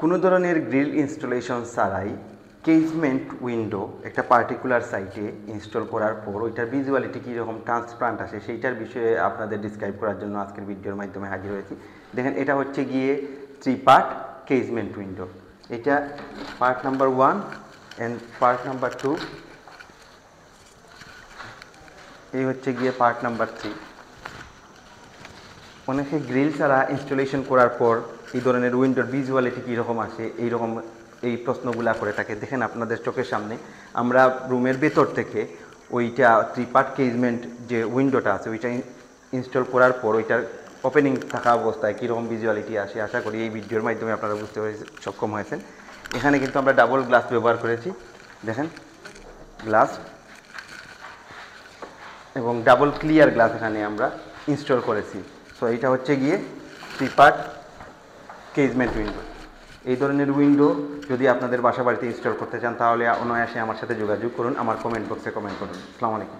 কোনো ধরনের grill installation ছাড়াই কেজমেন্ট উইন্ডো একটা পার্টিকুলার সাইটে ইনস্টল করার পর ওইটার ভিজুয়ালিটি কীরকম ট্রান্সপারেন্ট আসে সেইটার বিষয়ে আপনাদের ডিসক্রাইব করার জন্য আজকের ভিডিওর মাধ্যমে হাজির হয়েছি। দেখেন, এটা হচ্ছে গিয়ে 3 পার্ট কেজমেন্ট উইন্ডো। এটা part number 1 and part number 2, এই হচ্ছে গিয়ে পার্ট নাম্বার 3। অনেকে গ্রিল ছাড়া ইনস্টলেশন করার পর এই ধরনের উইন্ডোর ভিজুয়ালিটি কীরকম আসে এই প্রশ্নগুলা করে থাকে। দেখেন, আপনাদের চোখের সামনে আমরা রুমের ভেতর থেকে ওইটা 3 পার্ট কেজমেন্ট যে উইন্ডোটা আছে ওইটা ইনস্টল করার পর ওইটার ওপেনিং থাকা অবস্থায় কীরকম ভিজুয়ালিটি আসে আশা করি এই ভিডিওর মাধ্যমে আপনারা বুঝতে সক্ষম হয়েছেন। এখানে কিন্তু আমরা ডাবল গ্লাস ব্যবহার করেছি, দেখেন গ্লাস, এবং ডাবল ক্লিয়ার গ্লাস এখানে আমরা ইনস্টল করেছি। সো এইটা হচ্ছে গিয়ে 3 পার্ট কেজমেন্ট উইন্ডো। এই ধরনের উইন্ডো যদি আপনাদের বাসা বাড়িতে ইনস্টল করতে চান তাহলে অনায়াসে আমার সাথে যোগাযোগ করুন, আমার কমেন্ট বক্সে কমেন্ট করুন। আসসালামু আলাইকুম।